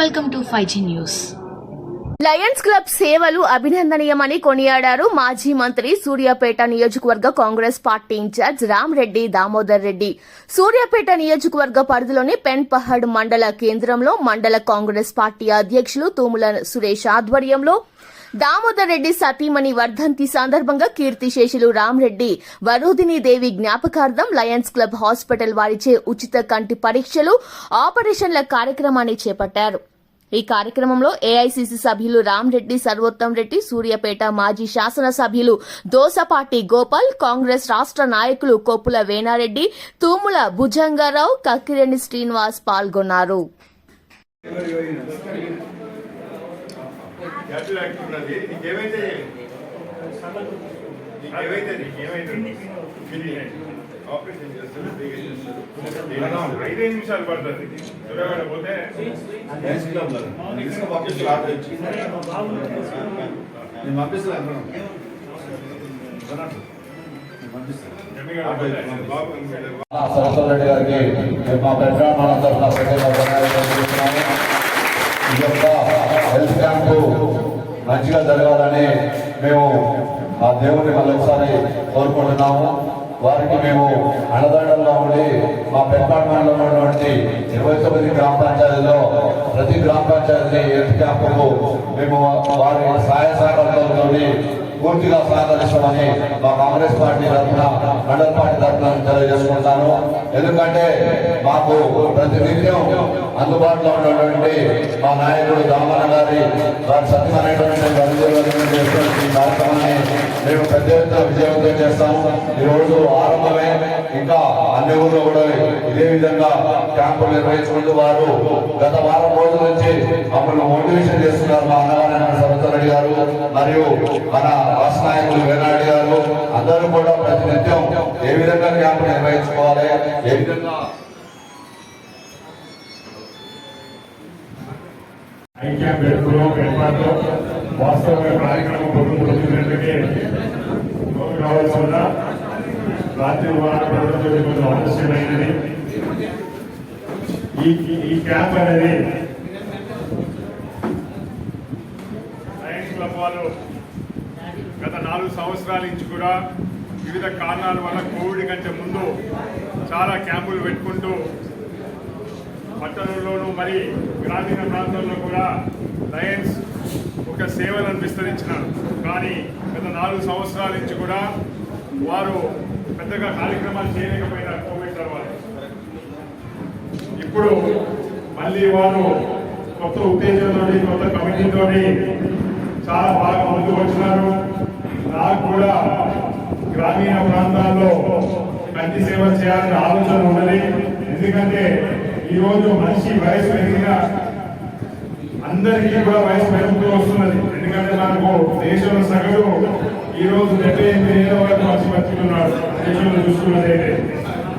welcome to 5G News. Lions club సేవలు అభినందనీయమని కొనియాడారు మాజీ మంత్రి సూర్యాపేట నియోజకవర్గ కాంగ్రెస్ పార్టీ ఇన్ఛార్జ్ రామరెడ్డి దామోదర్ రెడ్డి. సూర్యాపేట నియోజకవర్గ పరిధిలోని పెన్పహడ్ మండల కేంద్రంలో మండల కాంగ్రెస్ పార్టీ అధ్యక్షులు తూముల సురేష్ ఆధ్వర్యంలో దామోదర్ రెడ్డి సతీమణి వర్ధంతి సందర్భంగా కీర్తిశేషులు రామరెడ్డి వరూధిని దేవి జ్ఞాపకార్థం లయన్స్ క్లబ్ హాస్పిటల్ వారిచే ఉచిత కంటి పరీక్షలు ఆపరేషన్ల కార్యక్రమాన్ని చేపట్టారు. ఈ కార్యక్రమంలో ఏఐసీసీ సభ్యులు రామరెడ్డి సర్వోత్తం రెడ్డి, సూర్యాపేట మాజీ శాసనసభ్యులు దోసపాటి గోపాల్, కాంగ్రెస్ రాష్ట్ర నాయకులు కొప్పుల వేనారెడ్డి, తూముల భుజంగారావు, కక్కిరెడ్డి శ్రీనివాస్ పాల్గొన్నారు. ఆపరేషన్ చేస్తారు, 5 నిమిషాలు పడుతుంది. చూడగానే పోతే సరస్వతి గారికి మా ఈ యొక్క హెల్త్ క్యాంపు మంచిగా జరగాలని మేము ఆ దేవుడిని మళ్ళొకసారి కోరుకుంటున్నాము. వారికి మేము అండదండల్లో ఉండి మా పెన్పాడు మండలంలో ఉన్నటువంటి 29 గ్రామ పంచాయతీలో ప్రతి గ్రామ పంచాయతీ హెల్త్ క్యాంపుకు మేము వారి సహాయ సహకారాలతో పూర్తిగా సహకరిస్తామని మా కాంగ్రెస్ పార్టీ తరఫున మండల పార్టీ తరఫున తెలియజేసుకుంటాను. ఎందుకంటే మాకు ప్రతినిత్యం అందుబాటులో ఉన్నటువంటి మా నాయకుడు దామన్న గారి సత్యమైనటువంటి కార్యక్రమాన్ని మేము పెద్ద ఎత్తున విజయవంతం చేస్తాము. ఈ రోజు ఆరంభమే, ఇంకా అన్ని ఊళ్ళో కూడా ఇదే విధంగా క్యాంపులు నిర్వహించుకుంటూ వారు గత వారం రోజుల నుంచి మమ్మల్ని మోటివేషన్ చేస్తున్నారు. మా అన్నగారైన సరస్వతి రెడ్డి గారు మరియు మన రాష్ట్ర నాయకులు వేనారెడ్డి గారు అందరూ కూడా ప్రతినిత్యం ఏ విధంగా క్యాంపు నిర్వహించుకోవాలి, ఏ విధంగా ఐ క్యాంప్ ఎప్పుడో పెడతారో వాస్తవంగా కార్యక్రమం పొందుతున్నట్లయితే కావాల్సి వల్ల రాత్రి కొంచెం ఆలస్యమైనది. ఈ క్యాంప్ అనేది లయన్స్ క్లబ్ వాళ్ళు గత 4 సంవత్సరాల నుంచి కూడా వివిధ కారణాల వల్ల కోవిడ్ కంటే ముందు చాలా క్యాంపులు పెట్టుకుంటూ పట్టణంలోనూ మరి గ్రామీణ ప్రాంతాల్లో కూడా లయన్స్ ఒక సేవలను విస్తరించినారు. కానీ గత 4 సంవత్సరాల నుంచి కూడా వారు పెద్దగా కార్యక్రమాలు చేయలేకపోయినారు కోవిడ్ తర్వాత. ఇప్పుడు మళ్ళీ వారు కొత్త ఉత్తేజంతో కొత్త కమిటీతో చాలా బాగా ముందుకు వచ్చినారు. నాకు కూడా గ్రామీణ ప్రాంతాల్లో కంటి సేవ చేయాలని ఆలోచన ఉన్నది. ఎందుకంటే ఈరోజు మనిషి వయసు పెరిగిన అందరికీ కూడా వయసు పెరుగుతూ వస్తున్నది. ఎందుకంటే మనకు దేశంలో సగటు ఈరోజు 78 ఏళ్ళ వరకు మనిషి బతుకుతున్నాడు దేశంలో చూసుకున్నదైతే.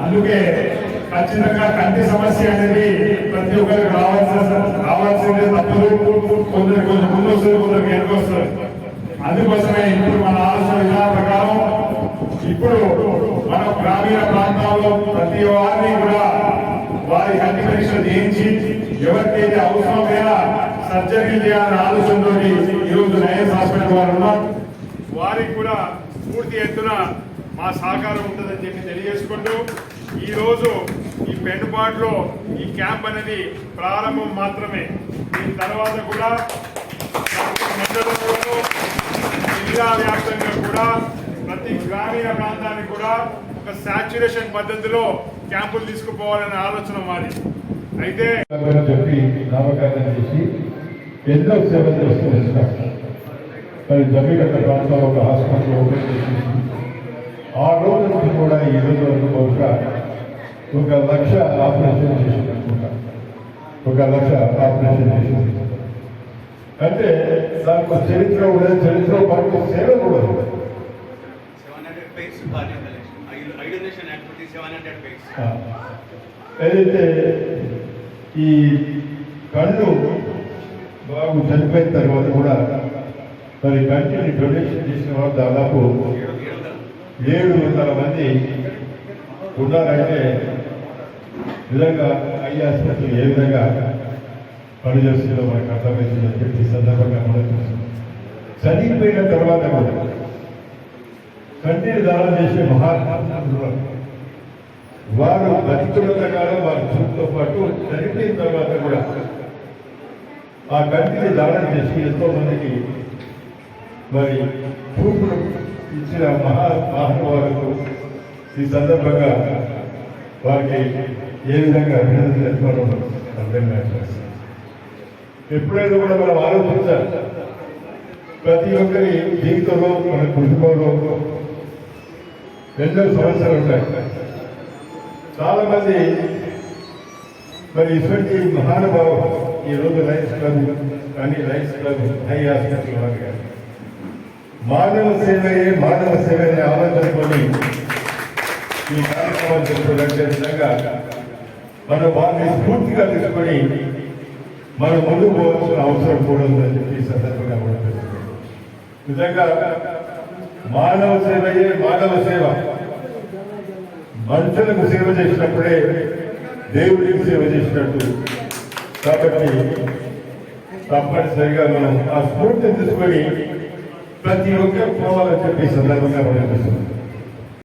అందుకే ఖచ్చితంగా కంటి సమస్య అనేది ప్రతి ఒక్కరికి రావాల్సిందే తప్పదు. కొందరు కొంచెం ముందు వస్తుంది, కొందరికి వెనక వస్తుంది. అందుకోసమే ఇప్పుడు మన ఆలోచన విధానం ప్రకారం ఇప్పుడు మన గ్రామీణ ప్రాంతాల్లో ప్రతి వారిని కూడా వారి కంటి పరీక్షలు చేయించి ఎవరికైతే అవసరమైనా సర్జరీ చేయాలనే ఆలోచనతో ఈరోజు లయన్స్ హాస్పిటల్ వారు ఉన్నారు. వారికి కూడా పూర్తి ఎత్తున మా సహకారం ఉంటుందని చెప్పి తెలియజేసుకుంటూ ఈరోజు ఈ పెన్నుబాటులో ఈ క్యాంప్ అనేది ప్రారంభం మాత్రమే. దీని తర్వాత కూడా మండలంలోనూ జిల్లా వ్యాప్తంగా కూడా ప్రతి గ్రామీణ ప్రాంతానికి కూడా ఒక సాచ్యురేషన్ పద్ధతిలో క్యాంపులు తీసుకుపోవాలనే ఆలోచన మాది. అయితే చెప్పి నామకరణం చేసి ఎన్నో సేవలు చేస్తున్నారు. మరి జమ్మిగట్ట ప్రాంతంలో ఒక హాస్పిటల్ ఓపెన్ చేసి ఆ రోజు నుంచి కూడా ఈ రోజు వరకు బహుశా 1 లక్ష ఆపరేషన్ చేసింది అనుకుంటా. 1 లక్ష ఆపరేషన్ చేసింది అంటే దానికి చరిత్ర ఉండదు, చరిత్ర పాటు సేవ కూడా ఏదైతే ఈ కళ్ళు బాగు చనిపోయిన తర్వాత కూడా మరి కంటిని డొనేషన్ చేసిన వాళ్ళు దాదాపు 700 మంది ఉన్నారంటే నిజంగా ఐ ఆసుపత్రి ఏ విధంగా పనిచేస్తుందో మనకు అర్థమవుతుందని చెప్పి ఈ సందర్భంగా మనం చూస్తున్నాం. చనిపోయిన తర్వాత కూడా కంటిని దానం చేసే మహాత్ములు వారు బతికున్నంత కాలం వారి చూపుతో పాటు చనిపోయిన తర్వాత కూడా ఆ కంటిని దానం చేసి ఎంతో మందికి మరి చూపులు ఇచ్చిన మహానుభావులకు ఈ సందర్భంగా వారికి ఏ విధంగా అభినందన తెలుసుకోవడం అర్థం కాదు. ఎప్పుడైనా కూడా మనం ఆలోచించాలి, ప్రతి ఒక్కరి జీవితంలో మన కుటుంబంలో ఎన్నో సమస్యలు ఉంటాయి. చాలా మంది మరి ఇటువంటి మహానుభావులు ఈరోజు లయన్స్ క్లబ్ కానీ లయన్స్ క్లబ్ హై హాస్పిటల్ వారు కానీ మానవ సేవని ఆలోచనకొని ఈ కార్యక్రమాలు జరుపుకోవడానికి విధంగా మనం వారిని స్ఫూర్తిగా తీసుకొని మనం ముందుకు పోవాల్సిన అవసరం కూడా ఉందని చెప్పి ఈ సందర్భంగా కూడా తెలుసుకుంటాం. నిజంగా మానవ సేవ, మనుషులకు సేవ చేసినప్పుడే దేవుడికి సేవ చేసినట్టు. కాబట్టి తప్పనిసరిగా మనం ఆ స్ఫూర్తిని తీసుకొని ప్రతి ఒక్కరు పోవాలని చెప్పి ఈ సందర్భంగా మనం చూస్తున్నాం.